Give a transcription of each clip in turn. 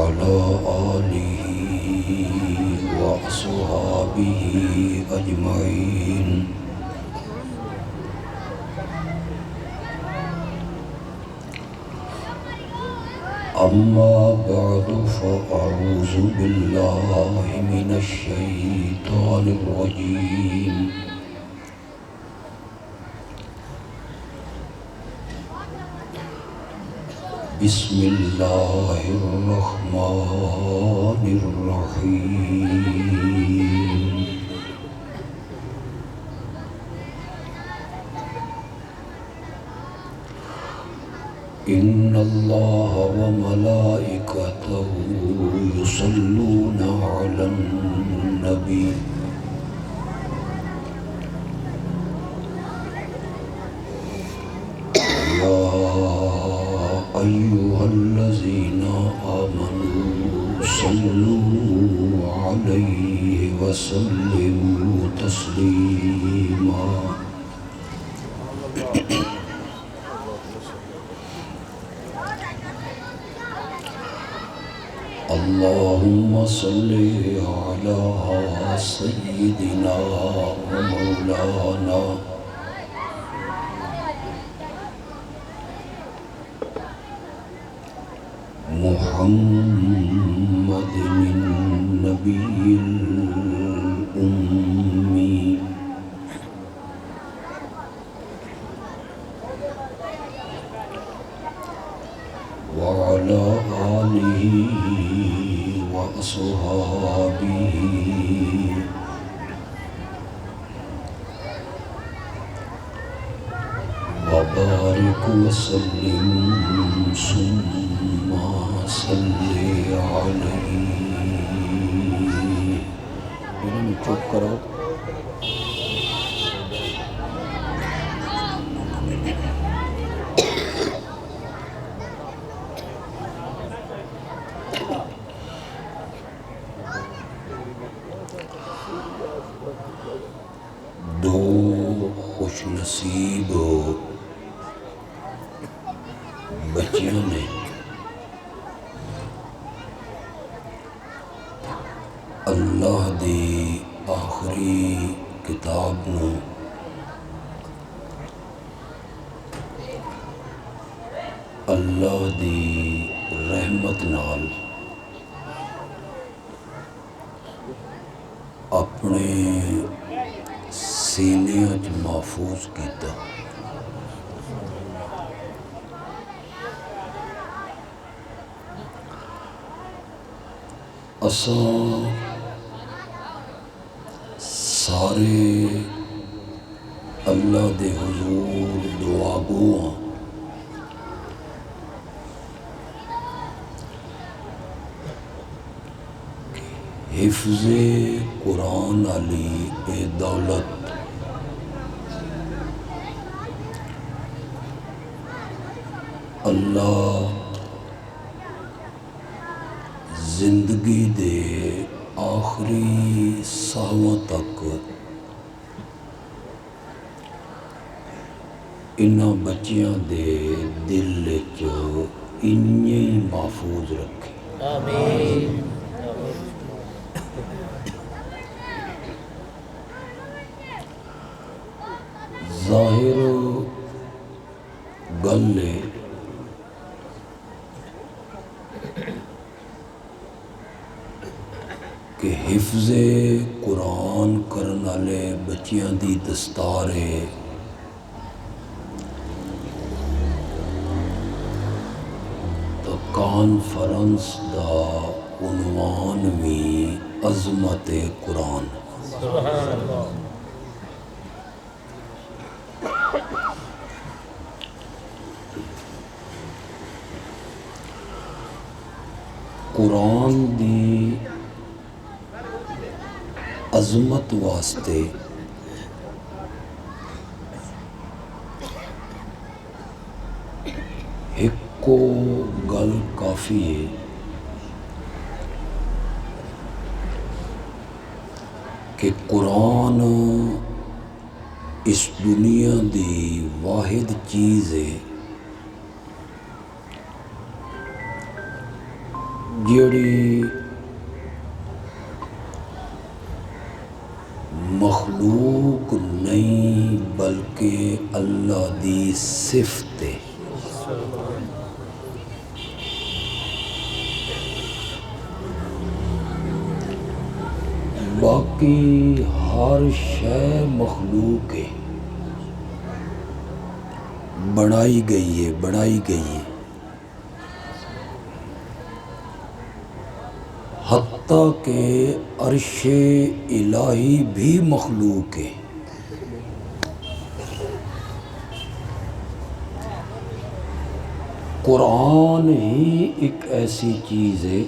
وعلى آله وأصحابه أجمعين. أما بعد فأعوذ بالله من الشيطان الرجيم. بسم الله الرحمن الرحيم. إن الله وملائكته يصلون على النبي يا أيها الذين آمنوا صلوا عليه وسلموا تسليما. اللهم صل على سيدنا ومولانا محمد النبي الأمي وعلى آله وأصحابه وبارك وسلم ثم صل عليه. چپ کرو. دو خوش نصیب بچیاں نے اللہ دی آخری کتاب نو اللہ دی رحمت نال اپنے سینیاں وچ محفوظ کیتا. اساں سارے اللہ دے حضور دعا گو ہاں حفظ قرآن علی اے دولت اللہ زندگی دے آخری ساواں تک انہاں بچیاں دے دل وچ انج ہی محفوظ رکھے. آمین. ظاہر گل ہے کہ حفظ قرآن کرن والے بچیاں دی دستار ہے تو کانفرنس دا عنوان بھی عظمت قرآن. سبحان اللہ. قرآن دی عظمت واسطے ایکو گل کافی ہے کہ قرآن اس دنیا دی واحد چیز ہے جیڑی مخلوق نہیں بلکہ اللہ دی صفت ہے۔ باقی ہر شے مخلوق ہے، بنائی گئی ہے، حتیٰ کہ عرش الہی بھی مخلوق ہے۔ قرآن ہی ایک ایسی چیز ہے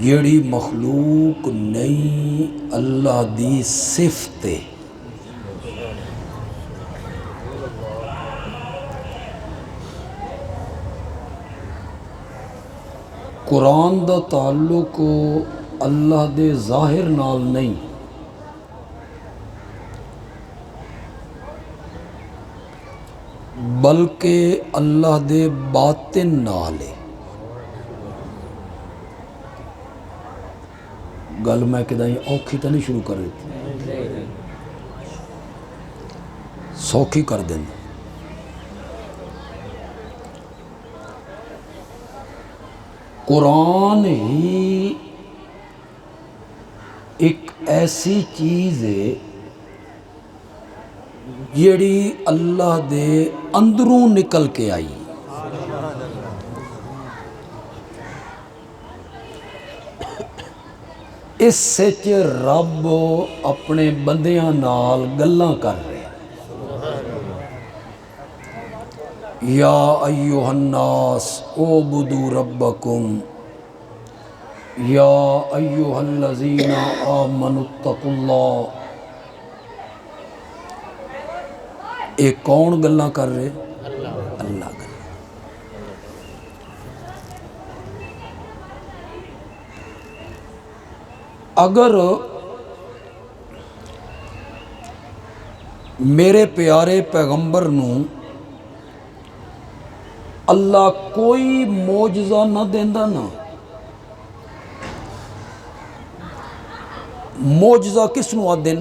جیڑی مخلوق نہیں اللہ دی صفت ہے۔ قرآن دا تعلق اللہ دے ظاہر نال نہیں بلکہ اللہ دے باطن نال ہے۔ گل میں کدائیں اوکھی تو نہیں شروع کر رہی تھی، سوکھی کر دیں۔ قرآن ہی ایک ایسی چیز ہے جیڑی اللہ دے اندروں نکل کے آئی، اس سچ رب اپنے بندیاں نال گلاں کر رہے۔ یا ایھا الناس اعبدوا ربکم یا ایھا الذین آمنوا اتقوا اللہ۔ یہ کون گلاں کر رہے؟ اللہ گلاں۔ اگر میرے پیارے پیغمبر نو اللہ کوئی معجزہ نہ دیندا نا، معجزہ کس نو آدن؟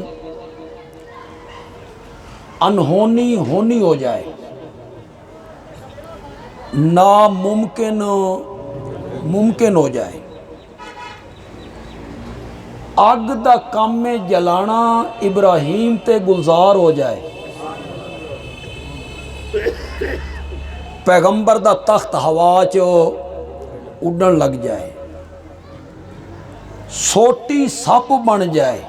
انہونی ہونی ہو جائے، ناممکن ممکن ہو جائے، اگ دا کام میں جلانا ابراہیم تے گلزار ہو جائے، پیغمبر دا تخت ہوا چ اڈن لگ جائے، سوٹی سپ بن جائے،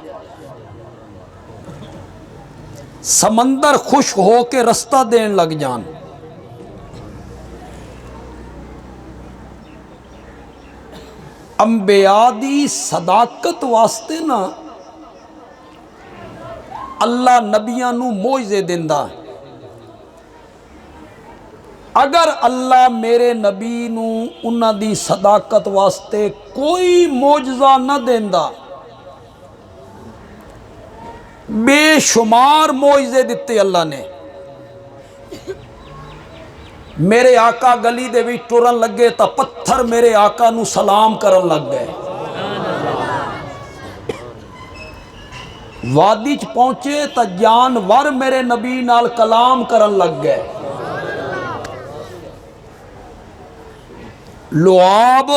سمندر خشک ہو کے رستہ دین لگ جان، انبیاء دی صداقت واسطے نا اللہ نبیاں نو معجزے دیندا۔ اگر اللہ میرے نبی نو انہاں دی صداقت واسطے کوئی معجزہ نہ دیندا، بے شمار معجزے دیتے اللہ نے۔ میرے آقا گلی دے بھی ٹرن لگے تا پتھر میرے آقا نو سلام کرن لگ گئے، وادی چ پہنچے تا جانور میرے نبی نال کلام کرن لگ گئے، لعاب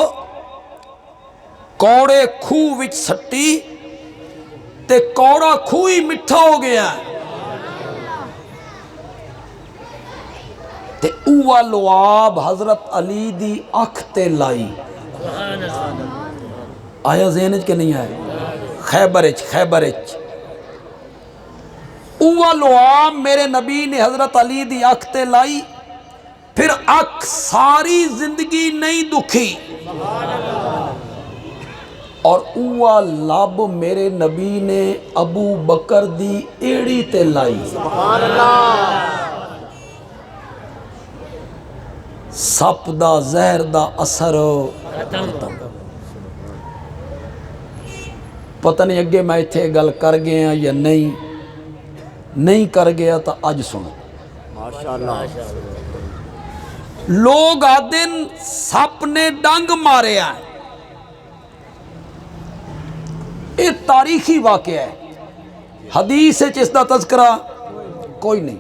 کوڑے کھوہ وچ سٹی تے کوڑا کھوہ ہی مٹھا ہو گیا، تے اوہ لعاب حضرت علی دی اکھ تے لائی۔ آیا ذہن وچ کہ نہیں آیا؟ خیبر وچ اوہ لعاب میرے نبی نے حضرت علی دی اکھ تے لائی، پھر اکھ ساری زندگی نہیں دکھی، اور اوہ لب میرے نبی نے ابو بکر دی ایڑی تے لائی۔ سپ دا زہر دا اثر ختم۔ پتہ نہیں اگے میں اتھے گل کر گیا یا نہیں کر گیا، تا اج سنو۔ لوگ آدن سپ نے ڈنگ ماریا ہے، یہ تاریخی واقعہ ہے، حدیث اس دا تذکرہ کوئی نہیں۔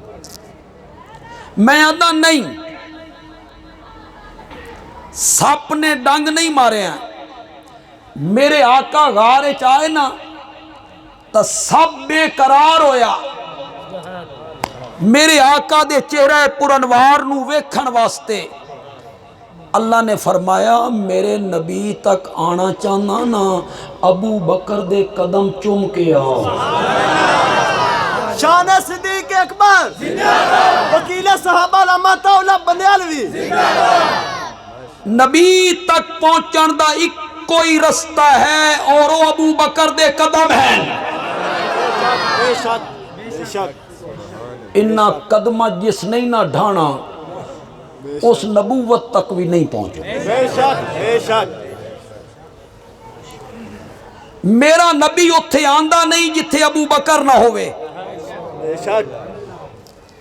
میں آدھا نہیں، سپ نے ڈنگ نہیں مارے ہیں، میرے آقا غار چاہے نا تو سب بے قرار ہویا، میرے آقا دے چہرہ پرانوار نو ویکھن واسطے اللہ نے فرمایا میرے نبی تک آنا چاہنا نا ابو بکر دے قدم چوم کے آؤ۔ شان صدیق اکبر وکیل صحابہ علامہ طاولہ بندیالوی، نبی تک پہنچن دا ایک کوئی رستہ ہے اور وہ ابو بکر دے قدم ہیں۔ بے شک بے شک، انہا قدمہ جس نہیں نہ ڈھانا اس نبوت تک بھی نہیں پہنچے۔ بے شک بے شک، میرا نبی اتھے آندہ نہیں جتھے ابو بکر نہ ہوئے، بے شک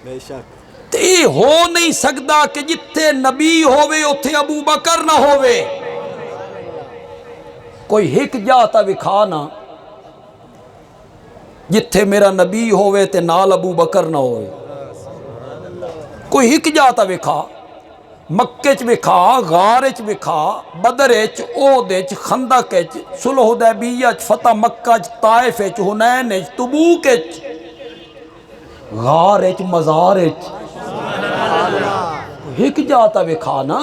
بے شک، تے ہو نہیں سکتا کہ جتھے نبی ہوئے اتھے ابو بکر نہ ہوئے۔ کوئی ہک جاتا وکھا نہ جتھے میرا نبی ہوئے تے نال ابو بکر نہ ہوئے، کوئی ہک جاتا وکھا، مکے چ وکھا، غار چ وکھا، بدر چ، احد چ، خندق چ، صلح حدیبیہ چ، فتح مکہ چ، طائف چ، حنین چ، تبوک چ، غار چ، مزار چ، ہک جاتا وکھا نا۔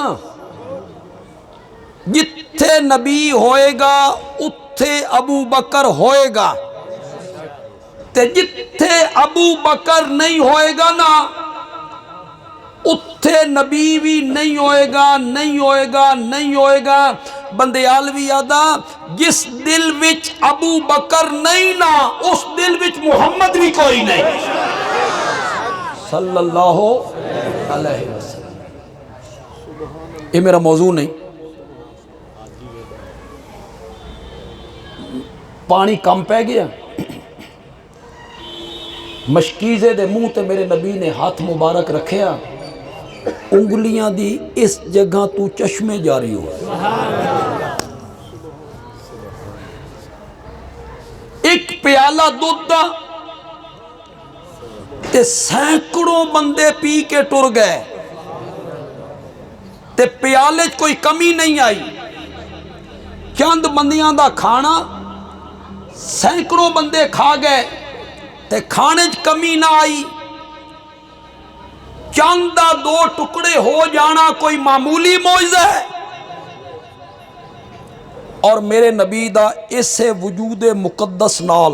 جتھے نبی ہوئے گا اتھے ابو بکر ہوئے گا، تے جتھے ابو بکر نہیں ہوئے گا نا اتھے نبی بھی نہیں ہوئے گا، نہیں ہوئے گا، نہیں ہوئے گا۔ بندیالوی آدھا جس دل وچ ابو بکر نہیں نا اس دل وچ محمد بھی کوئی نہیں صلی اللہ علیہ وسلم۔ یہ میرا موضوع نہیں، پانی کم پہ گیا، مشکیزے دے منہ تے میرے نبی نے ہاتھ مبارک رکھیا، انگلیاں دی اس جگہ تو چشمے جاری ہو، ایک پیالہ دودھ دا تے سینکڑوں بندے پی کے ٹر گئے تے پیالے چ کوئی کمی نہیں آئی، چند بندیاں دا کھانا سینکڑوں بندے کھا گئے تے کھانے چ کمی نہ آئی، چند دا دو ٹکڑے ہو جانا کوئی معمولی معجزہ ہے؟ اور میرے نبی دا اسے وجود مقدس نال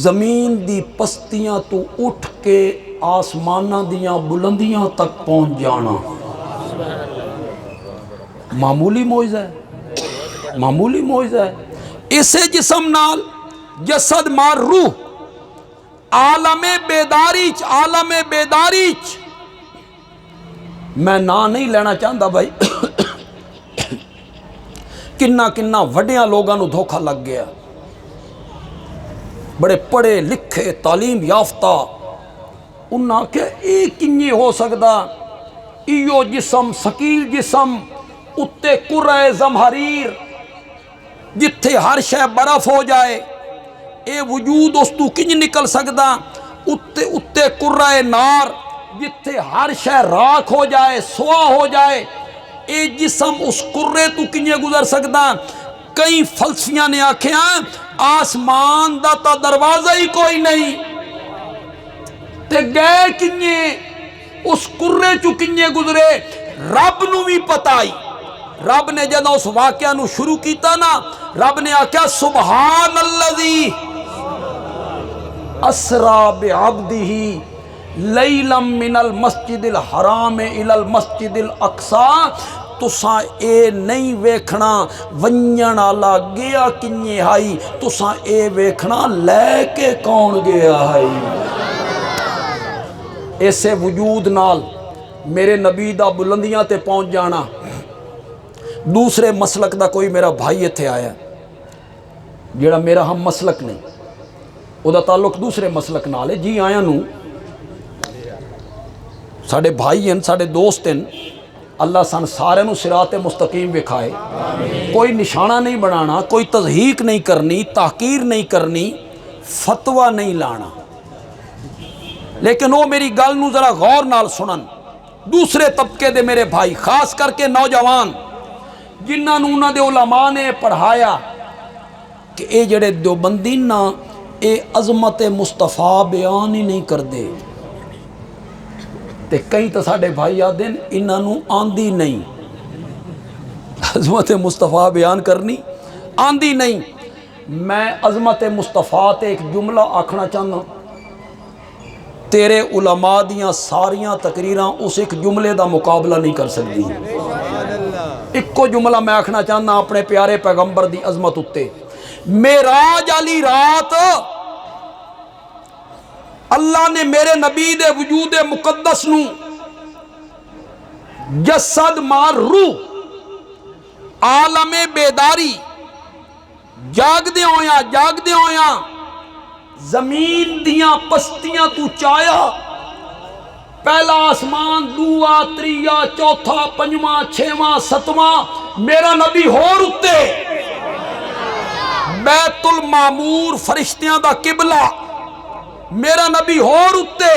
زمین دی پستیاں تو اٹھ کے آسمانہ دیاں بلندیاں تک پہنچ جانا معمولی معجزہ ہے، معمولی معجزہ ہے۔ اسے جسم نال جسد مار روح عالم بیداریچ، عالم بیداریچ، میں نا نہیں لینا چاہتا بھائی، کنہ کنہ وڈیاں لوگاں نو دھوکہ لگ گیا، بڑے پڑھے لکھے تعلیم یافتہ، انہاں کہ ایک کنی ہو سکتا، ایو جسم ثقیل جسم اتے کرہ زمہریر جتھے ہر شے برف ہو جائے، اے وجود اس تو کنج نکل سکتا، اتے کرہ نار جتھے ہر شے راکھ ہو جائے، سوا ہو جائے، اے جسم اس کرے تو کنجے گزر سکتا۔ کئی فلسفیاں نے آکھیا آسمان دا تا دروازہ ہی کوئی نہیں تے گئے کنجے اس کرے چو کنجے گزرے، رب نو بھی پتائی۔ رب نے جدہ اس واقعہ نو شروع کیتا نا، رب نے آکھیا سبحان اللذی اسرا بعبدہ لیلا من المسجد الحرام الى المسجد الاقصی، تساں اے نہیں ویکھنا ونجن آلا گیا کنجے ہائی، تساں اے ویکھنا لے کے کون گیا ہائی۔ ایسے وجود نال میرے نبی دا بلندیاں تے پہنچ جانا۔ دوسرے مسلک دا کوئی میرا بھائی اتھے آیا جیڑا میرا ہم مسلک نہیں، او دا تعلق دوسرے مسلک نال ہے، جی آیا نو ساڈے بھائی ہیں، ساڈے دوست ہیں، اللہ سن سارے نو صراط مستقیم وکھائے. کوئی نشانہ نہیں بنانا، کوئی تضحیق نہیں کرنی، تحقیر نہیں کرنی، فتویٰ نہیں لانا. لیکن وہ میری گل نو ذرا غور نال سنن. دوسرے طبقے دے میرے بھائی، خاص کر کے نوجوان جنہاں نو انہاں دے علماء نے پڑھایا کہ اے جڑے دیوبندی نا اے عظمت مصطفیٰ بیان ہی نہیں کردے، تے کئی تو ساڈے بھائی آدھے انہاں نو آندی نہیں عظمت مصطفیٰ بیان کرنی، آندی نہیں. میں عظمت مصطفیٰ تے ایک جملہ آکھنا چاہنا، تیرے علماء دیاں ساریاں تقریراں اس ایک جملے دا مقابلہ نہیں کر سکتی. ایک کو جملہ میں آکھنا چاہنا اپنے پیارے پیغمبر دی عظمت اتے. معراج والی رات اللہ نے میرے نبی دے وجود مقدس نو جسد مار روح عالم بیداری جاگ دے ہویا زمین دیاں پستیاں تو چایا. پہلا آسمان، دوواں، تریاں، چوتھا، پنجواں، چھواں، ستواں، میرا نبی ہور اتے بیت المعمور فرشتیاں دا قبلہ، میرا نبی ہور اتے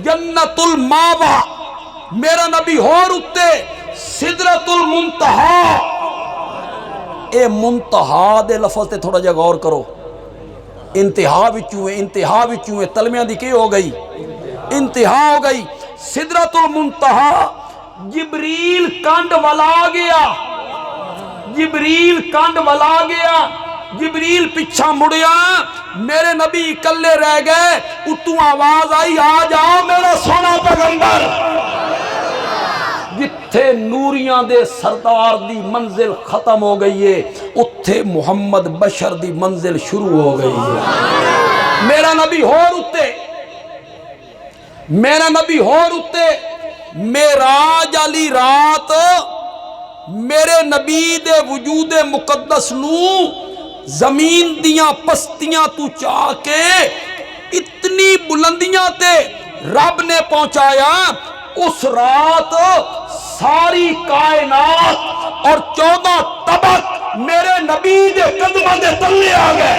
جنت الماوا، میرا نبی ہور اتے سدرت المنتہا. اے منتہا دے لفظ تے تھوڑا جا غور کرو. انتہا وچوں ہے تلمیاں دی کی ہو گئی؟ انتہا ہو گئی. سدرت المنتہا جبریل کنڈ ولا گیا، جبریل پیچھا مڑیا، میرے نبی اکلے رہ گئے. اتوں آواز آئی، آ جاؤ میرا سونا پیغمبر. جتھے نوریاں دے سردار دی منزل ختم ہو گئی ہے اتھے محمد بشر دی منزل شروع ہو گئی ہے. میرا نبی ہور اتے معراج والی رات میرے نبی دے وجود مقدس نو زمین دیاں پستیاں تو چاہ کے اتنی بلندیاں تے رب نے پہنچایا. اس رات ساری کائنات اور 14 طبق میرے نبی دے قدموں دے تلے آ گئے.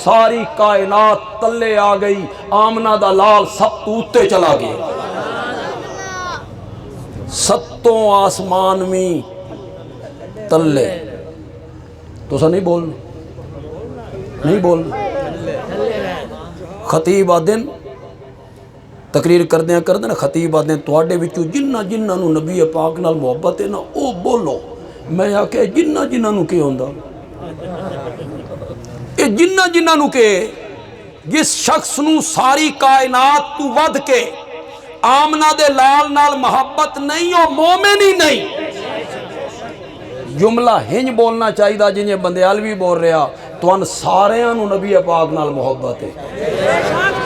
ساری کائنات تلے آ گئی. آمنہ دا لال سب تو اتے چلا گیا. ستوں آسمان میں تلے. تو سا نہیں بولنا. خطیب آدن تقریر کردیاں خطیب آدن تواڈے وچوں جنہ نو نبی پاک نال محبت ہے نا او بولو. میں آکھیا جنہ نو کی ہوندا؟ اے جنہ نو کہ جس شخص نو ساری کائنات تو ود کے آمنہ دے لال نال محبت نہیں ہو مومن ہی نہیں. جملہ ہنج بولنا چاہیے دا جنہیں بندیالوی بول رہا تو ان سارے انہوں نبی پاک نال محبت ہے.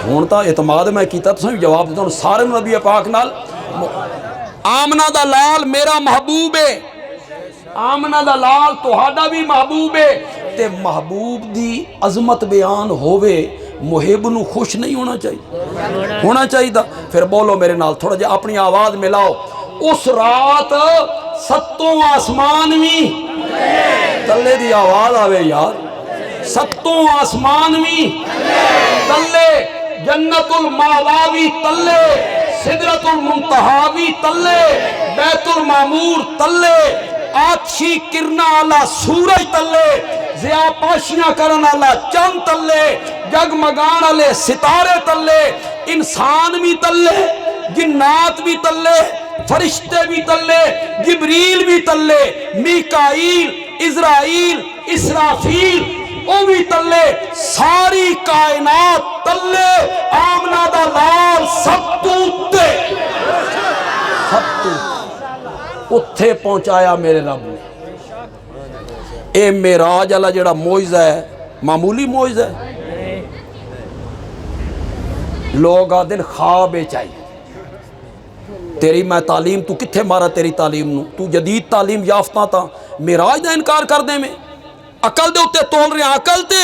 ہونتا اعتماد میں کیتا تو سنوی جواب دیتا ہوں سارے نبی پاک نال. آمنہ دا لال میرا محبوب ہے، آمنہ دا لال تہاڈا بھی محبوب ہے. تے محبوب دی عظمت بیان ہووے محب نو خوش نہیں ہونا چاہیے دا. پھر بولو میرے نال تھوڑا جا اپنی آواز ملاؤ. اس رات ستوں آسمان بھی تلے دی آواز آوے یار. ستوں آسمان بھی تلے، جنت الماوا بھی تلے، سدرت المنتہا بھی تلے، بیت المعمور تلے، آتشی کرنا والا سورج تلے، ضیا پاشیاں کرن والا چند تلے، جگمگان والے ستارے تلے، انسان بھی تلے، جنات بھی تلے، فرشتے بھی تلے، جبریل بھی تلے، میکائیل، عزرائیل، اسرافیل او بھی تلے. ساری کائنات تلے. آمنہ دا لال سب تو اتھے پہنچایا میرے رب نے. اے معراج والا جڑا معجزہ ہے معمولی معجزہ ہے. لوگ آدن خواب چاہیے. تیری میں تعلیم تو کتھے مارا تیری تعلیم نو؟ تو جدید تعلیم یافتہ تا معراج دا انکار کر دے میں. عقل دے اتے تول رہے ہیں. عقل دے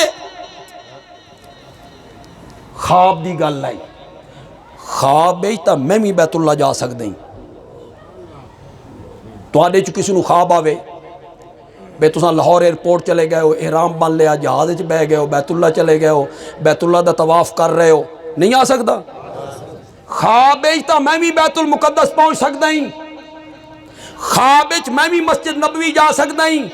خواب دی گل لائی. خواب وچ تاں میں بھی بیت اللہ جا سکدا ہوں. تواڈے چ کسی نوں خواب آوے بے تساں لاہور ایئرپورٹ چلے گئے ہو, احرام بن لیا, جہاز وچ بہ گئے ہو, بیت اللہ چلے گئے ہو, بیت اللہ دا طواف کر رہے ہو, نہیں آ سکدا؟ خواب وچ تاں میں بھی بیت المقدس پہنچ سکدا ہوں, خواب وچ میں بھی مسجد نبوی جا سکدا ہوں,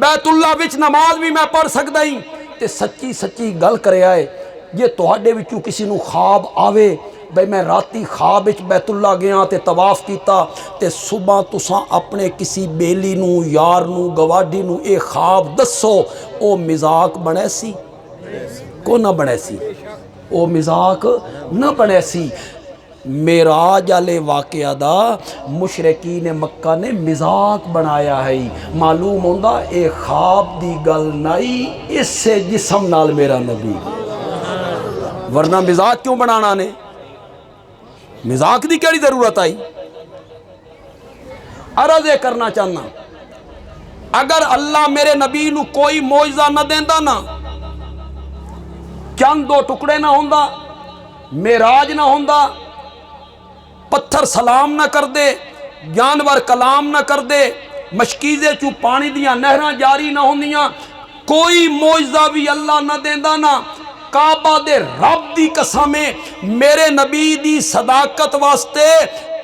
بیت اللہ وچ نماز بھی میں پڑھ سکدا ہوں. تے سچی سچی گل کریا ہے جے تہاڈے وچوں کسی نوں خواب آوے بھئی میں راتی خواب وچ بیت اللہ گیا تے طواف کیتا تے صبح تساں اپنے کسی بیلی نوں, یار نوں, گواڈی نوں اے خواب دسو, او مزاق بنے سی کو نہ بنے سی؟ او مزاق نہ بنے سی. معراج والے واقعہ دا مشرکین مکہ نے مزاق بنایا ہے. معلوم ہوندا اے خواب دی گل نہیں, اس سے جسم نال میرا نبی, ورنہ مزاق کیوں بنانا نے؟ مزاق دی کیڑی ضرورت آئی؟ عرض یہ کرنا چاہنا, اگر اللہ میرے نبی نو کوئی معجزہ نہ دیندا نا, چند دو ٹکڑے نہ ہوندا, معراج نہ ہوندا, پتھر سلام نہ کر دے, جانور کلام نہ کر دے, مشکیزے چوں پانی دیاں نہراں جاری نہ ہوندیاں, کوئی معجزہ بھی اللہ نہ دیندا نا, کعبہ دے رب دی قسمیں میرے نبی دی صداقت واسطے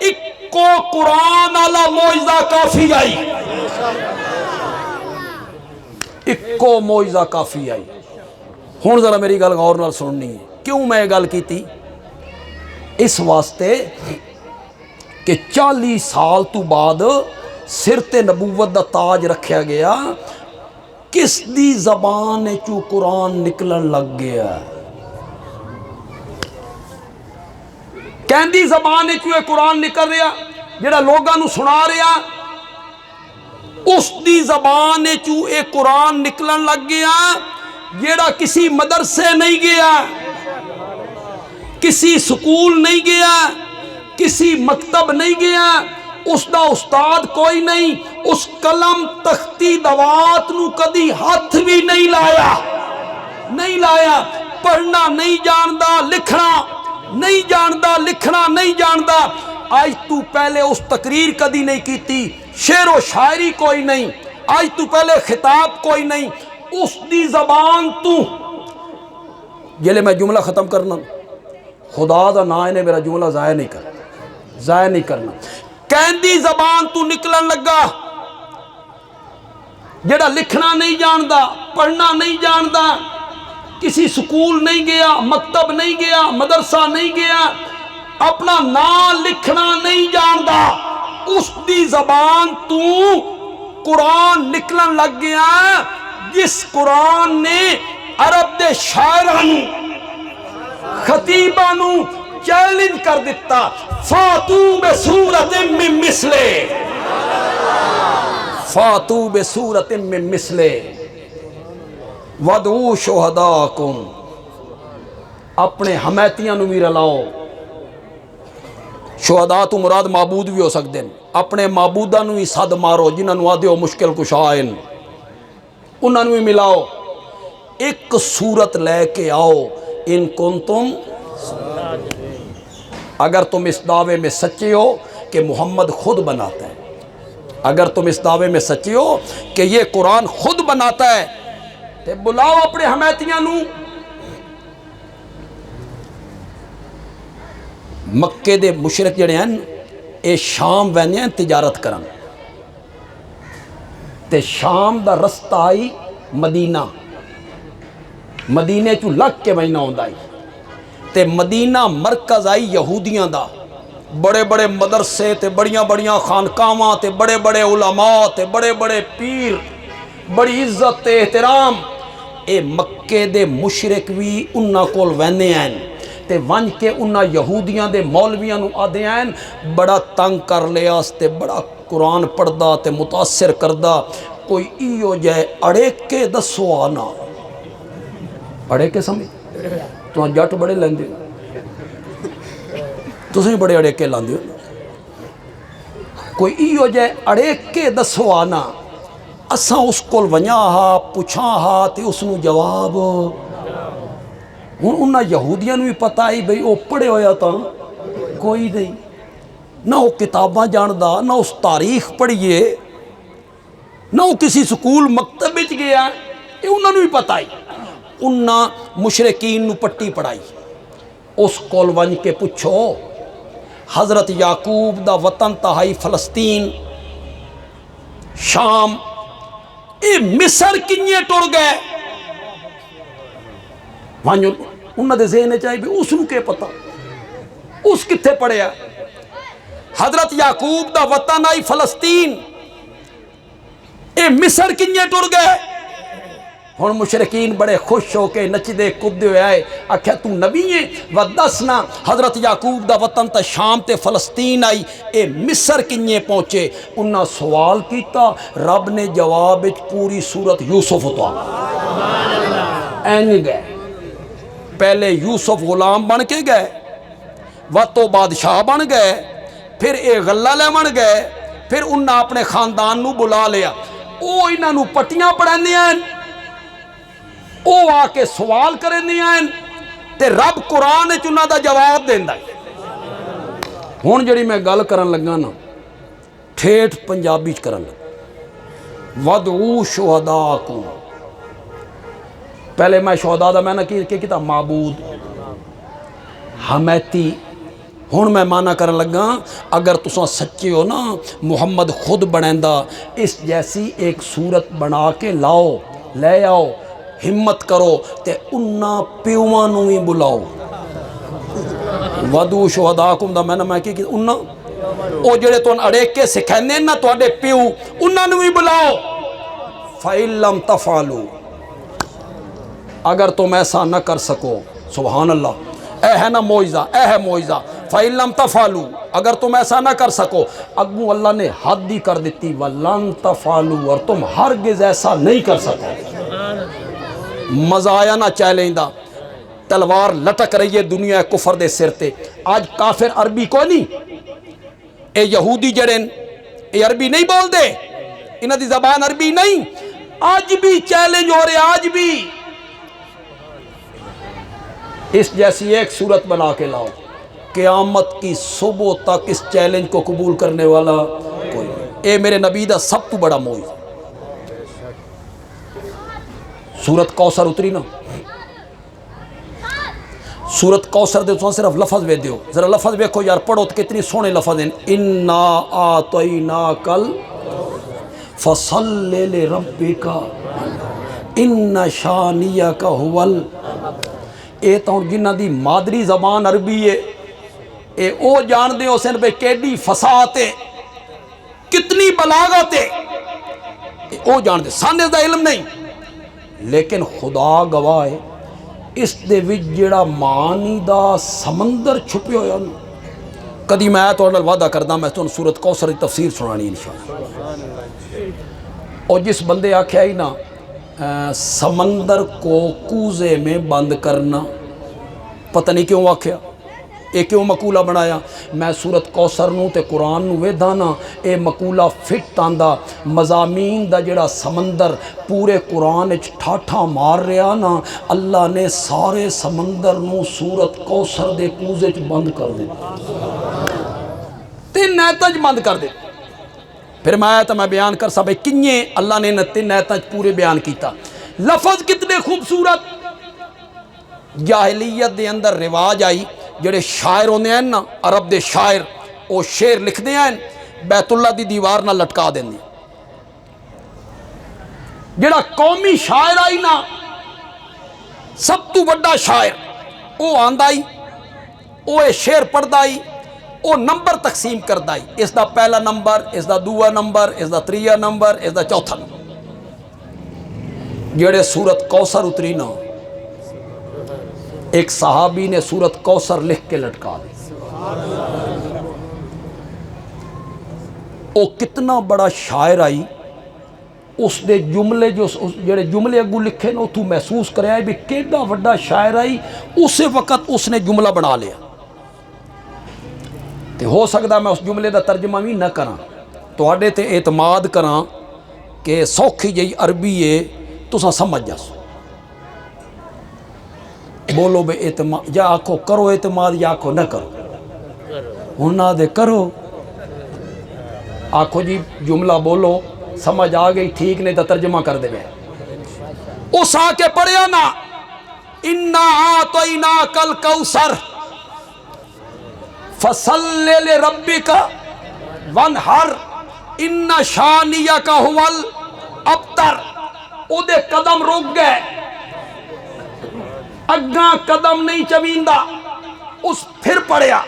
اکو قرآن والا معجزہ کافی آئی, اکو معجزہ کافی آئی. ہن ذرا میری گل غور نال سننی ہے. کیوں میں گل کیتی؟ اس واسطے کہ 40 سال تو بعد سر تے نبوت دا تاج رکھیا گیا, کس دی زبان چو قرآن نکلن لگ گیا؟ کہندی زبان چو قرآن نکل رہا, جڑا لوگاں نو سنا رہا, اس دی زبان چو قرآن نکلن لگ گیا, جڑا کسی مدرسے نہیں گیا, کسی سکول نہیں گیا, کسی مکتب نہیں گیا, اس دا استاد کوئی نہیں, اس قلم تختی دوات نو کدی ہاتھ بھی نہیں لایا, پڑھنا نہیں جاندا, لکھنا نہیں جاندا, لکھنا نہیں جاندا. آج تو پہلے اس تقریر کدی نہیں کیتی, شعر و شاعری کوئی نہیں, آج تو پہلے خطاب کوئی نہیں, اس دی زبان تو جلے میں جملہ ختم کرنا, خدا دا نا نے میرا جملہ ضائع نہیں کرنا. کہندی زبان تو نکلن لگا, جڑا لکھنا نہیں جاندا, پڑھنا نہیں جاندا, کسی سکول نہیں گیا, مکتب نہیں گیا, مدرسہ نہیں گیا, اپنا نام لکھنا نہیں جاندا, اس دی زبان تو قرآن نکلن لگ گیا, جس قرآن نے عرب دے شاعراں نو, خطیباں نو چیلنج کر دیتا, فاتو بسورت من مثلے, فاتو بسورت من مثلے ودعو شہداکم, اپنے حمیتیاں نو بھی رلاؤ. شہداء تو مراد معبود بھی ہو سکتے ہیں, اپنے معبوداں نو بھی صد مارو, جنہاں نو آدھے ہو مشکل کشائن, انہاں نو بھی ملاؤ, ایک صورت لے کے آؤ. ان کنتم, اگر تم اس دعوے میں سچے ہو کہ محمد خود بناتا ہے, اگر تم اس دعوے میں سچے ہو کہ یہ قرآن خود بناتا ہے, تو بلاؤ اپنے حمیتیاں نو. مکے دے مشرک جڑے ہیں اے شام ویندے ہیں تجارت کرن, تے شام دا رستہ آئی مدینہ, مدینے چو لگ کے وینا ہوندا ہے, تے مدینہ مرکز آئی یہودیاں دا, بڑے بڑے مدرسے تے بڑیاں بڑیاں خانقاواں تے بڑے بڑے علماء تے بڑے بڑے پیر, بڑی عزت تے احترام. اے مکے دے مشرک بھی انہاں کول ویندے ہیں, تے ونج کے انہاں یہودیاں دے مولویاں نو آدھے ہیں بڑا تنگ کر لیا تے بڑا قرآن پڑھدا تے متاثر کردا, کوئی ایو جائے اڑے کے دسو آنا. اڑے کے سمجھ تو جٹ بڑے لیندے ہو, تسیں بڑے اڑے کے لاندے ہو, کوئی ایو جائے اڑے کے دسو آنا. اساں اس کول ونیا ہا, پوچھاں ہا, تے اس نو جواب ہوں انہاں یہودیاں نوں بھی پتا ہے بھئی وہ پڑھے ہویا تا کوئی نہیں، نہ وہ کتاباں جاندا، نہ اس تاریخ پڑھیے، نہ وہ کسی سکول مکتب وچ گیا، یہ انہاں نوں بھی پتا ہے۔ انہاں مشرکین نوں پٹی پڑھائی، اس کول ونج کے پوچھو حضرت یعقوب دا وطن تہائی فلسطین شام، اے مصر کنیے ٹر گئے؟ ونج انہاں دے ذہن چاہیے بھی اس نوں کے پتا، اس کتھے پڑھیا؟ حضرت یعقوب دا وطن آئی فلسطین، اے مصر کنیے ٹر گئے؟ ہن مشرکین بڑے خوش ہو کے نچدے کودے ہوئے آئے، آکھیا تو نبی ہے و دسنا حضرت یعقوب دا وطن تا شام تے فلسطین آئی، اے مصر کنیے پہنچے؟ انہاں سوال کیتا، رب نے جواب وچ پوری سورت یوسف اتار این گئے۔ پہلے یوسف غلام بن کے گئے، تو بادشاہ بن گئے، پھر اے غلہ لے بن گئے، پھر انہاں اپنے خاندان نو بلا لیا، او انہاں نو پٹیاں پڑھاندے ہیں، او آ کے سوال کرنے ہیں، تے رب قرآن وچ انہاں دا جواب دیندا ہے۔ ہن جڑی میں گل کرن لگا نا ٹھیٹھ پنجابی چ کرن لگا، وَدْعُوا شُهَدَاءَكُمْ، پہلے میں شہداء دا میں نے کیتا معبود حمیتی، ہن میں مانا کرن لگا اگر تساں سچے ہو نا محمد خود بنیندا اس جیسی ایک صورت بنا کے لاؤ، لے آؤ، ہمت کرو تے انہاں پیواں نوں ہی بلاؤ۔ وَدْعُوا شُهَدَاءَكُمْ دا میں کی انہاں او جڑے تون اڑیکے سکھیندے نا تواڈے پیو، انہاں نوں ہی بلاؤ۔ فَإِن لَّمْ تَفْعَلُوا، اگر تم ایسا نہ کر سکو، سبحان اللہ، اے ہے نا معجزہ، اے ہے معجزہ، فَإِن لَّمْ تَفْعَلُوا، اگر تم ایسا نہ کر سکو، اگوں اللہ نے حد ہی کر دیتی، وَلَن تَفْعَلُوا، اور تم ہرگز ایسا نہیں کر سکو۔ مزہ آیا نہ چیلنج، تلوار لٹک رہی ہے دنیا کفر دے سر تے۔ آج کافر عربی کو نہیں، اے یہودی جڑن اے عربی نہیں بول دے، انہاں دی زبان عربی نہیں، آج بھی چیلنج ہو رہے، آج بھی اس جیسی ایک صورت بنا کے لاؤ، قیامت کی صبح تک اس چیلنج کو قبول کرنے والا کوئی نہیں۔ اے میرے نبی دا سب تو بڑا معجزہ۔ سورت کوثر اتری نا، سورت کوثر دے تو صرف لفظ وے دیو، ذرا لفظ ویکھو یار، پڑھو تو کتنی سونے لفظ ہیں، اِنَّا آتَيْنَاكَ فَصَلِّ لِرَبِّكَ إِنَّ شَانِئَكَ هُوَ اے تو جنہ دی مادری زبان عربی ہے، اے او جان دے ہو سن بے کیڈی فصاحت ہے، کتنی بلاغت ہے، اے او جان دے، سانے دا علم نہیں، لیکن خدا گواہ ہے اس دے وچ جڑا معنی دا سمندر چھپے ہویا نا، کدی میں تو وعدہ کردہ میں تو سورت کوثر دی تفسیر سنانی انشاءاللہ۔ اور جس بندے آکھیا ہی نا سمندر کو کوزے میں بند کرنا، پتہ نہیں کیوں آکھیا، اے کیوں مقولہ بنایا؟ میں سورت کوثر نو تے قرآن نو ویدھانا، اے مقولہ فٹ آندہ، مضامین دا جڑا سمندر پورے قرآن اچ ٹھاٹھا مار رہا نا، اللہ نے سارے سمندر نو سورت کوثر دے کوزے چ بند کر دیتا، تین نیتج بند کر دیتا۔ پھر میں آیا تو میں بیان کر سا بھئی کنیے اللہ نے تین نیتج پورے بیان کیتا، لفظ کتنے خوبصورت۔ جاہلیت دے اندر رواج آئی، جڑے شاعر ہونے ہیں نا، عرب دے شاعر، وہ شعر لکھ دے ہیں، بیت اللہ دی دیوار نہ لٹکا دیں دے۔ جڑا قومی شاعر آئی نا، سب تو بڑا شاعر، وہ آندائی، وہ شعر پڑھدائی، وہ نمبر تقسیم کردائی، اس دا پہلا نمبر، اس دا دوہ نمبر، اس دا تریہ نمبر، اس دا چوتھا نمبر۔ جڑے سورت کوثر اتری نا، ایک صحابی نے سورت کوثر لکھ کے لٹکا دی، وہ کتنا بڑا شاعر آئی، اس دے جملے جو جڑے جملے اگو لکھے نا تو محسوس کرے آئے بھی کیڑا بڑا شاعر آئی، اسی وقت اس نے جملہ بنا لیا۔ تے ہو سکتا میں اس جملے دا ترجمہ بھی نہ کراں، تو آڈے تے اعتماد کراں کہ سوکھی جئی عربی ہے تو سمجھ جاسو۔ بولو بے اعتماد، یا آکھو کرو اعتماد یا آکھو نہ کرو، ہن نہ دے کرو، آکھو جی جملہ بولو سمجھ آ گئی ٹھیک، نہیں تو ترجمہ کر دے میں اس آ کے پڑھیا نا اِنَّا أَعْطَيْنَاكَ الْكَوْثَرَ فَصَلِّ لِرَبِّكَ وَانْحَرْ إِنَّ شَانِئَكَ هُوَ الْأَبْتَرُ۔ او دے قدم رک گئے، اگاں قدم نہیں چویندہ، اس پھر پڑھیا،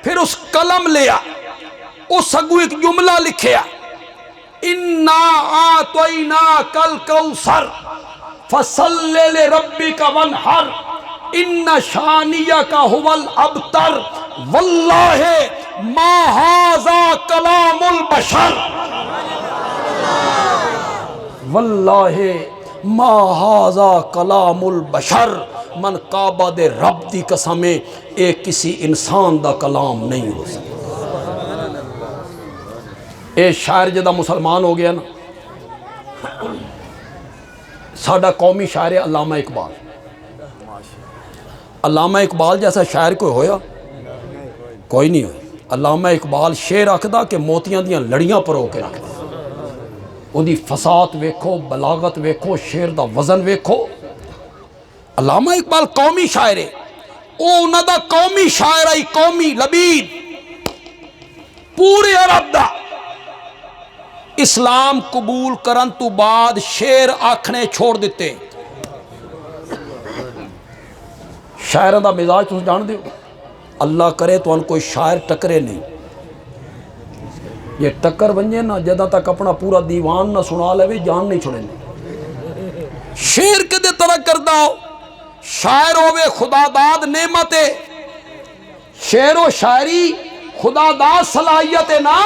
پھر اس قلم لیا، اس اگو ایک جملہ لکھیا اِنَّا أَعْطَيْنَاكَ الْكَوْثَرَ فَصَلِّ لِرَبِّكَ وَانْحَرْ إِنَّ شَانِئَكَ هُوَ الْأَبْتَرُ وَاللَّهِ مَا هَذَا كَلَامُ الْبَشَرِ، واللہ ما ہاذا کلام البشر، من کعبہ دے رب دی قسمیں اے کسی انسان دا کلام نہیں ہو سکتا۔ اے شاعر جدہ مسلمان ہو گیا نا، ساڈا قومی شاعر ہے علامہ اقبال۔ علامہ اقبال جیسا شاعر کوئی ہویا؟ کوئی نہیں ہویا۔ علامہ اقبال شعر رکھدا کہ موتیاں دیاں لڑیاں پرو کے رکھدا، وہ دی فصاحت ویکھو، بلاغت ویکھو، شعر دا وزن ویکھو۔ علامہ اقبال قومی شاعر ہے، او انہاں دا قومی شاعر ہے، قومی لبید پورے عرب دا اسلام قبول کرن تو بعد شعر آکھنے چھوڑ دیتے۔ شاعرہ دا مزاج تم جان دیو، اللہ کرے تو ان کوئی شاعر ٹکرے نہیں، یہ ٹکر بنجے نا جدہ تک اپنا پورا دیوان نہ سنا لے جان نہیں چھوڑے نہیں۔ شعر کدے طرح کردہ ہو، شاعر ہوئے خدا داد نعمت، شعر و شاعری خدا داد صلاحیت نا،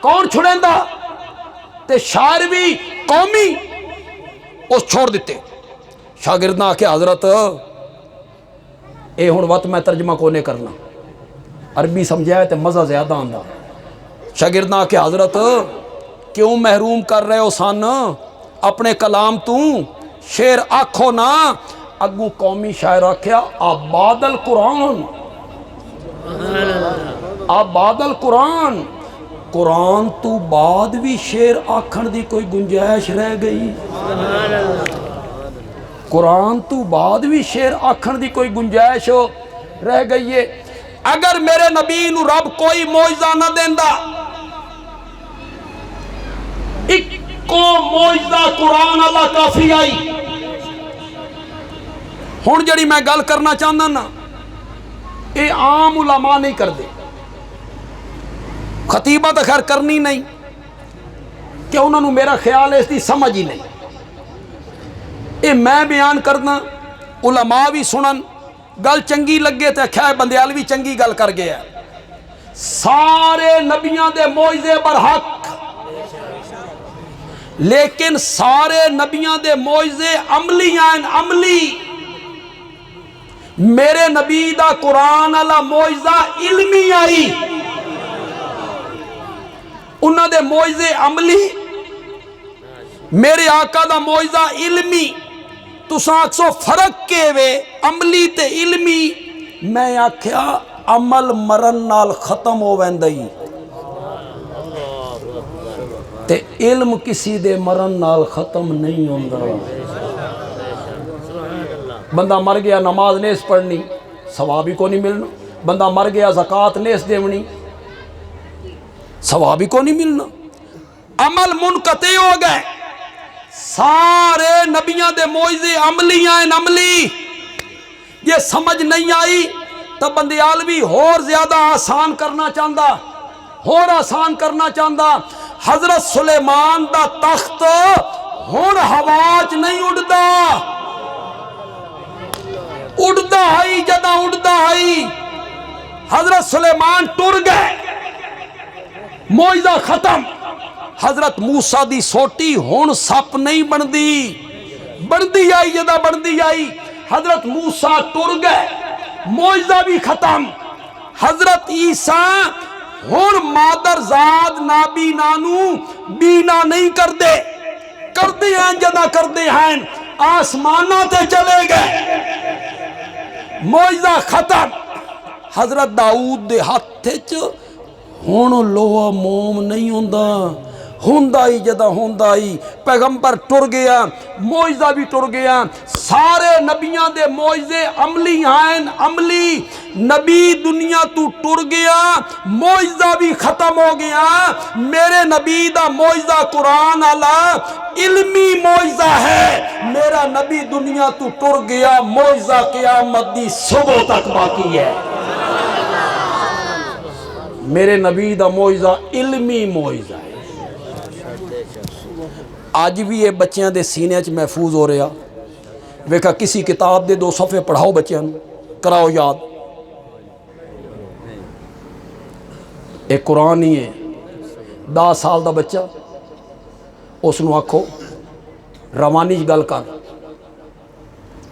کون چھوڑیں دا؟ تے شاعر بھی قومی اس چھوڑ دیتے۔ شاگردنا کہ حضرت اے ہن وقت میں ترجمہ کو نہیں کرنا، عربی سمجھائے تے مزہ زیادہ آندہ۔ شاگردنا کہ حضرت کیوں محروم کر رہے ہو سان اپنے کلام تو، شعر آکھو نا۔ اگو قومی شاعر آکھیا آباد القرآن، آباد القرآن، قرآن تو بعد بھی شعر آکھن دی کوئی گنجائش رہ گئی؟ قرآن تو بعد بھی شعر آکھن دی کوئی گنجائش رہ گئی ہے؟ اگر میرے نبی نو رب کوئی معجزہ نہ دیندہ، ایک کو معجزہ قرآن اللہ کافی آئی۔ ہون جڑی میں گل کرنا چاہنا نا، اے عام علماء نہیں کر دے، خطیبہ تو خیر کرنی نہیں کہ انہوں نے میرا خیال ہے اس دی سمجھ ہی نہیں، اے میں بیان کرنا، علماء بھی سنن، گل چنگی لگے تے کھائے بندیال بھی چنگی گل کر گیا۔ سارے نبیاں دے معجزے برحق، لیکن سارے نبیاں دے معجزے عملی ہیں، عملی۔ میرے نبی دا قرآن والا معجزہ علمی آئی، انہاں دے معجزے عملی، میرے آقا دا معجزہ علمی۔ تساں اکسو فرق کے وے عملی تے علمی، میں آکھیا عمل مرن نال ختم ہو ویندائی تے علم کسی دے مرن نال ختم نہیں ہوندا۔ بندہ مر گیا نماز نیس پڑھنی، ثواب ہی کو نہیں ملنا، بندہ مر گیا زکوٰۃ نیس دیونی، ثواب ہی کو نہیں ملنا۔ عمل منقطع ہو گئے، سارے نبیاں دے معجزے عملی ہیں، عملی۔ یہ سمجھ نہیں آئی تو بندیالوی اور زیادہ آسان کرنا چاہتا، اور آسان کرنا چاہتا۔ حضرت سلیمان دا تخت ہون ہواچ نہیں اڑدا، اڑدا آئی جدہ اڑدا آئی۔ حضرت سلیمان ٹر گئے، معجزہ ختم۔ حضرت موسیٰ دی سوٹی ہون سپ نہیں بندی آئی جدہ بندی آئی۔ حضرت موسیٰ ٹر گئے، معجزہ بھی ختم۔ حضرت عیسیٰ ہون مادر زاد نابی نانو بینا نہیں کر دے ہیں جدہ کر دے ہیں۔ آسمانہ تے چلے گئے، معجزہ ختم۔ حضرت داؤد دے ہاتھ وچ ہن لوہا موم نہیں ہوندا ہی جدا ہوندا ہی پیغمبر ٹر گیا، معجزہ بھی ٹر گیا۔ سارے نبیاں دے معجزے عملی ہیں، عملی نبی دنیا تو ٹر گیا، معجزہ بھی ختم ہو گیا۔ میرے نبی دا معجزہ قرآن والا علمی معجزہ ہے، میرا نبی دنیا تو ٹر گیا، معجزہ قیامت دی صبح تک باقی ہے۔ میرے نبی دا معجزہ علمی معجزہ ہے، آج بھی یہ بچیاں دے سینے چ محفوظ ہو رہا۔ ویکھا کسی کتاب دے 2 صفحے پڑھاؤ بچیاں نوں، کراؤ یاد۔ ایک قرآن ہی ہے، 10 سال دا بچہ، اس نوں آکھو روانی چ گل کر،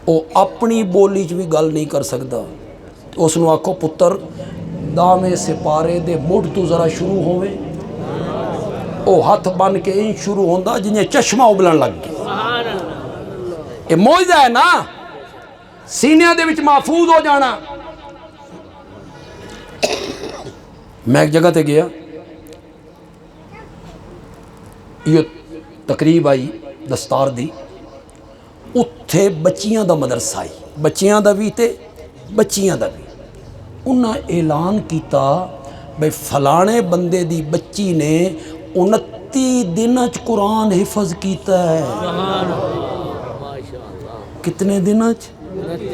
او اپنی بولی چ بھی گل نہیں کر سکدا۔ اس نوں آکھو پتر دامے سپارے دے مڑ تو ذرا شروع ہوئے، او ہاتھ بن کے این شروع ہوندا جنہیں چشمہ ابلن لگ گیا۔ یہ معجزہ ہے نا، سینے دے وچ محفوظ ہو جانا۔ میں ایک جگہ تے گیا، یہ تقریب آئی دستار دی، اتھے بچیاں دا مدرسہ آئی، بچیاں دا بھی تے بچیاں دا بھی۔ انہاں اعلان کیتا بھئی فلانے بندے دی بچی نے 29 دنوں چ قرآن حفظ کیتا ہے۔ کتنے دنوں چ؟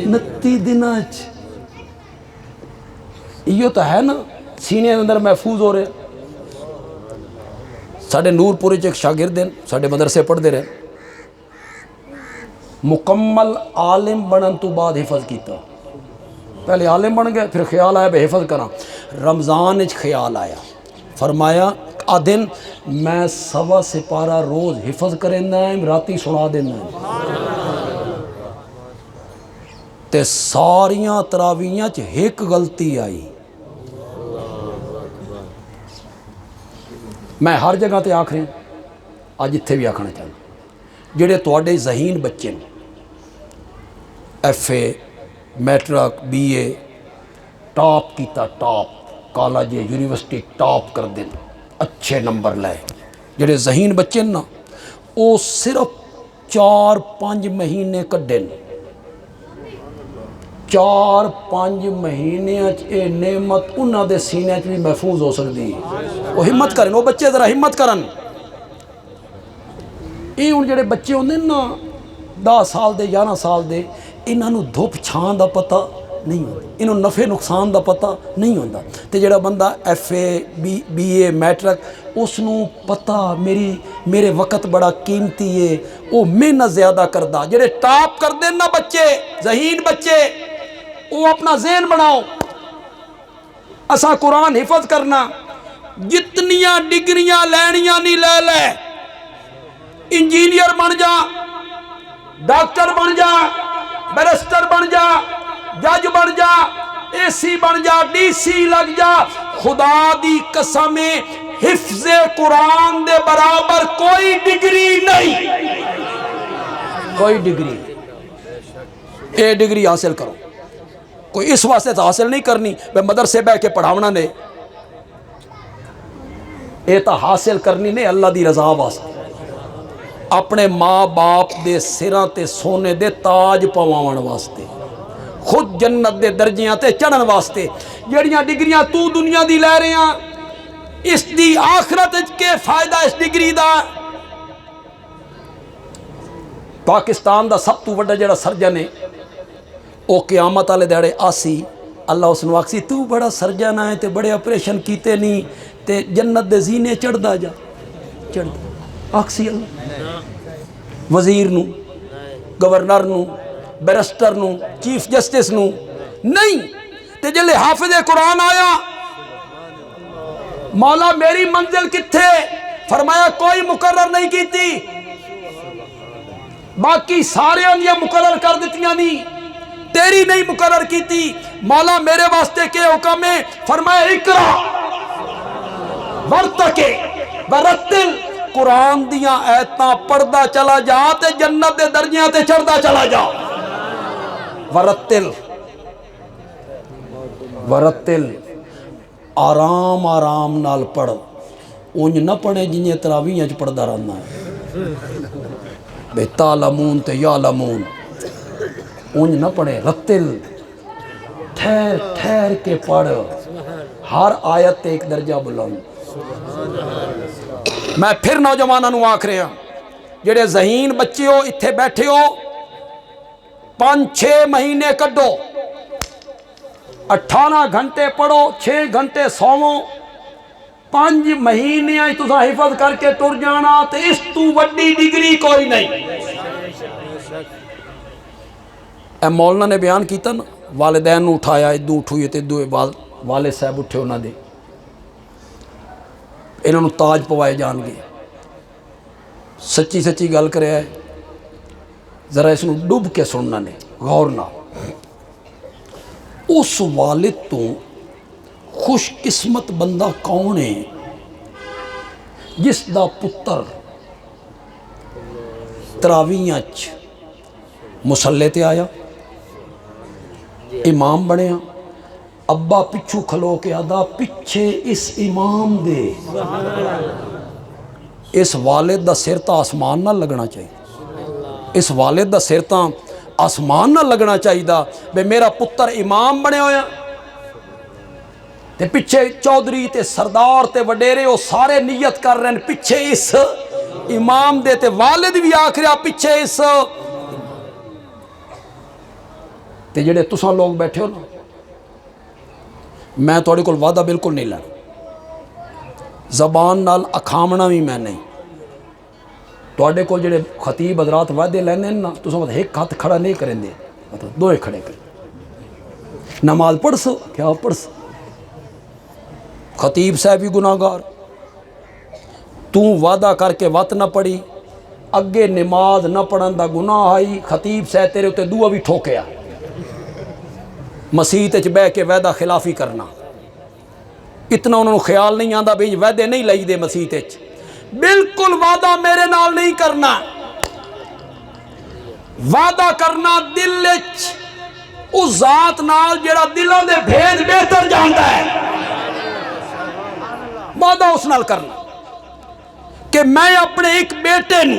29 دنوں چ۔ یہ تو ہے نا سینے اندر محفوظ ہو رہے۔ ساڑھے نور پورے ایک شاگرد ہیں، ساڑھے مدرسے پڑھ دے رہے، مکمل عالم بنن تو بعد حفظ کیتا۔ پہلے عالم بن گئے، پھر خیال آیا بے حفظ کرنا۔ رمضان اچ خیال آیا، فرمایا آدن میں 1.25 سپارہ روز حفظ کرنا ہے، راتی سنا دینا ہے۔ تے ساریاں تراویحاں چ ایک غلطی آئی۔ میں ہر جگہ تے آکھ رہا ہوں، آج اتھے بھی آکھنا چاہتا، جڑے تواڈے ذہین بچے F A matric B A top کیتا، ٹاپ کالج یونیورسٹی ٹاپ کر دیں، اچھے نمبر لائے، جڑے ذہین بچے نا وہ صرف 4-5 مہینے کڈن، 4-5 مہینے اے نعمت انہاں دے سینے بھی محفوظ ہو سکتی۔ وہ ہمت کرن، وہ بچے ذرا ہمت کرن۔ یہ ہن جڑے بچے ہوندے نا 10 سال دے 11 سال دے، انہاں نوں دھوپ چھان دا پتہ نہیں ہوتا، انہوں نفع نقصان دا پتہ نہیں ہوتا۔ تے جڑا بندہ F A B A matric, اس نوں پتہ میرے وقت بڑا قیمتی ہے، وہ محنت زیادہ کردا۔ جڑے ٹاپ کر دیں نا بچے، ذہین بچے، وہ اپنا ذہن بناؤ، اسا قرآن حفظ کرنا، جتنیاں ڈگریاں لینیاں نہیں لے لے، انجینئر بن جا، ڈاکٹر بن جا، بیرسٹر بن جا، جج بن جا، اے سی بن جا، ڈی سی لگ جا، خدا دی قسم حفظ قرآن دے برابر کوئی ڈگری نہیں، کوئی ڈگری۔ اے ڈگری حاصل کرو، کوئی اس واسطے تو حاصل نہیں کرنی میں مدرسے بہ کے پڑھاونا نے، اے تا حاصل کرنی نے اللہ دی رضا واسطے، اپنے ماں باپ دے سراں تے سونے دے تاج پواون واسطے، خود جنت دے درجیاں تے چڑھن واسطے۔ جڑیاں ڈگریاں تو دنیا دی لے رہے ہیں، اس دی آخرت کے فائدہ اس ڈگری دا۔ پاکستان دا سب تو بڑا جڑا سرجن ہے، او قیامت والے دیہڑے آسی، اللہ اس نوں آکسی تو بڑا سرجن ہے تے بڑے آپریشن کیتے نہیں تے جنت دے زینے چڑھدا جا، چڑھدا آکسی اللہ وزیر نوں، گورنر نوں، بیرسٹر نوں، چیف جسٹس نوں نہیں۔ تے جلے حافظ قرآن آیا، مولا میری منزل کتھے؟ فرمایا کوئی مقرر نہیں کیتی، باقی سارے اندیا مقرر کر دیتیاں نہیں، تیری نہیں مقرر کیتی۔ مولا میرے واسطے کے حکم ہے؟ فرمایا اقرا ورتقِ ورتل قرآن دیاں ایتاں پڑھدا چلا جا تے جنت دے درجیاں تے چڑھدا چلا جا. ورتل ورتل آرام آرام نال پڑھ. اونج نہ پڑھے جنہیں تراویحاں چ پڑھدا رہنا ہے بے تعلمون تے یعلمون. اونج نہ پڑھے. رتل ٹھہر ٹھہر کے پڑھ. ہر آیت تے ایک درجہ بلند. میں پھر نوجوانوں نو آکھ رہا جڑے ذہین بچے ہو اتھے بیٹھے ہو 5-6 مہینے کڈو. 18 گھنٹے پڑھو 6 گھنٹے سوو. 5 مہینے تساں حفظ کر کے ٹر جانا تے اس تو وڈی ڈگری کوئی نہیں. اے مولانا نے بیان کیتا نا والدین نو اٹھایا ادو اٹھوئے تے ادو والد صاحب اٹھے انہاں دے انہاں نو تاج پوائے جان گے. سچی سچی گل کرے ہے ذرا اس نو ڈب کے سننا نے غور نہ. اس والد تو خوش قسمت بندہ کون ہے جس دا پتر تراویحاں چ مصلے تے آیا امام بنیا. ابا پچھو کھلو کے آدھا پچھے اس امام دے. اس والد دا سر تا آسمان نہ لگنا چاہیے. اس والد دا سر تا آسمان نہ لگنا چاہیے بے میرا پتر امام بنے ہویا تے پچھے چودھری تے سردار تے وڈیرے وہ سارے نیت کر رہے ہیں پچھے اس امام دے. تے والد بھی آکھ رہا پچھے اس. تے جڑے تساں لوگ بیٹھے ہو نا میں تھوڑے کول وعدہ بالکل نہیں لینا. زبان نال اکھامنا بھی میں نہیں. تھوڑے کو جڑے خطیب حضرات وعدے لینے نا تساں مطلب ایک ہاتھ کھڑا نہیں کریں دے مطلب دوئے کھڑے کریں. نماز پڑھ سو کیا پڑھ سو. خطیب صاحب بھی گناہ گار. تو وعدہ کر کے وقت نہ پڑھی اگے نماز نہ پڑھن دا گناہ آئی. خطیب صاحب تیرے تے دعا بھی ٹھوکیا. مسیت وچ بہ کے وعدہ خلافی کرنا اتنا انہوں نے خیال نہیں آندا بھی وعدے نہیں لئی دے مسیت وچ. بالکل وعدہ میرے نال نہیں کرنا. وعدہ کرنا دل وچ اس ذات نال جڑا دلاں دے بھید بہتر جاندا ہے. وعدہ اس نال کرنا کہ میں اپنے ایک بیٹے نو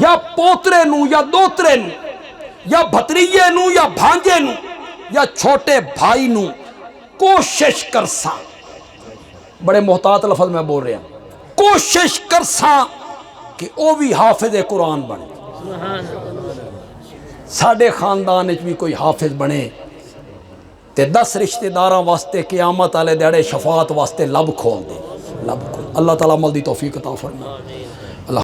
یا پوترے نو یا دوترے نو یا بھتریجے نو یا بھانجے نو یا چھوٹے بھائی نو کوشش کرساں. بڑے محتاط لفظ میں بول رہا ہوں. کوشش کرساں کہ او بھی حافظ قرآن بنے. ساڑھے خاندان وچ بھی کوئی حافظ بنے تے 10 رشتہ داراں واسطے قیامت والے دیڑے شفاعت واسطے لب کھول دے. لب کھول. اللہ تعالیٰ عمل دی توفیق عطا فرمائے.